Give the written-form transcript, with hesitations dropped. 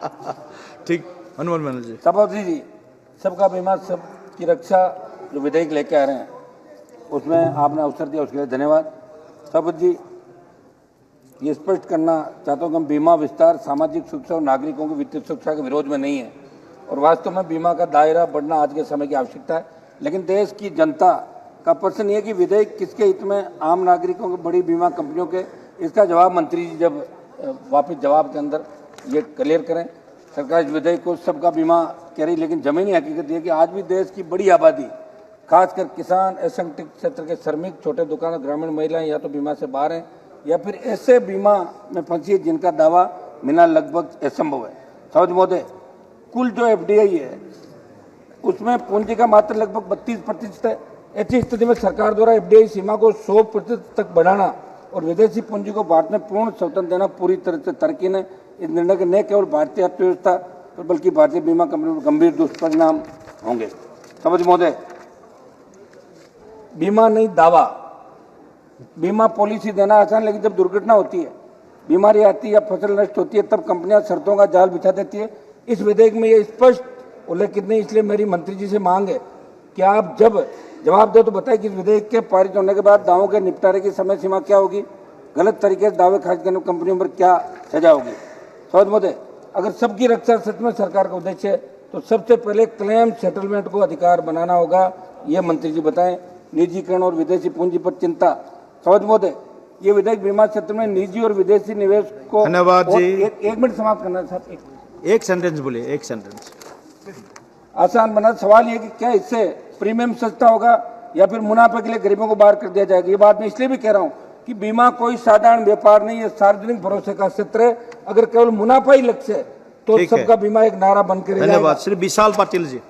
ठीक, हनुमान मेनन जी। सभापति जी, सबका बीमा सबकी रक्षा जो विधेयक लेके आ रहे हैं उसमें आपने अवसर दिया, उसके लिए धन्यवाद। सभापति जी, ये स्पष्ट करना चाहता हूँ कि हम बीमा विस्तार सामाजिक सुरक्षा और नागरिकों की वित्तीय सुरक्षा के विरोध में नहीं है और वास्तव में बीमा का दायरा बढ़ना आज के समय की आवश्यकता है। लेकिन देश की जनता का प्रश्न ये है कि विधेयक किसके हित में, आम नागरिकों के, बड़ी बीमा कंपनियों के, इसका जवाब मंत्री जी जब वापस जवाब के अंदर ये क्लियर करें। सरकार इस विधेयक को सबका बीमा कह रही, लेकिन जमीनी हकीकत ये कि आज भी देश की बड़ी आबादी, खासकर किसान, असंगठित क्षेत्र के श्रमिक, छोटे दुकान, ग्रामीण महिलाएं या तो बीमा से बाहर हैं या फिर ऐसे बीमा में फंसी है जिनका दावा मिलना लगभग असंभव है। सौज महोदय, कुल जो एफडीआई है उसमें पूंजी का मात्र लगभग 32% है। ऐसी स्थिति में सरकार द्वारा एफडीआई सीमा को 100% तक बढ़ाना और विदेशी पूंजी को भारत में पूर्ण स्वतंत्र देना पूरी तरह से तर्कहीन है। इस निर्णय के न केवल भारतीय अर्थव्यवस्था पर बल्कि भारतीय बीमा कंपनियों पर गंभीर दुष्परिणाम होंगे। समझ महोदय, बीमा नहीं दावा, बीमा पॉलिसी देना आसान, लेकिन जब दुर्घटना होती है, बीमारी आती है या फसल नष्ट होती है, तब कंपनियां शर्तों का जाल बिछा देती है। इस विधेयक में ये स्पष्ट उल्लेखित नहीं, इसलिए मेरी मंत्री जी से मांग है कि आप जब जवाब दे तो बताएं कि इस विधेयक के पारित होने के बाद दावों के निपटारे की समय सीमा क्या होगी, गलत तरीके से दावे खारिज करने कंपनियों पर क्या सजा होगी। सौद महोदय, अगर सबकी रक्षा सच में सरकार का उद्देश्य है तो सबसे पहले क्लेम सेटलमेंट को अधिकार बनाना होगा, ये मंत्री जी बताएं। निजीकरण और विदेशी पूंजी पर चिंता। सौद महोदय, ये विधेयक बीमा क्षेत्र में निजी और विदेशी निवेश को, धन्यवाद जी। एक मिनट समाप्त करना है साहब, एक सेंटेंस बोलिए, एक सेंटेंस। आसान बना। सवाल ये कि क्या इससे प्रीमियम सस्ता होगा या फिर मुनाफे के लिए गरीबों को बाहर कर दिया जाएगा। ये बात मैं इसलिए भी कह रहा हूँ कि बीमा कोई साधारण व्यापार नहीं है, सार्वजनिक भरोसे का क्षेत्र है। अगर केवल मुनाफा ही लक्ष्य है तो सबका बीमा एक नारा बनकर। धन्यवाद। श्री विशाल पाटिल जी।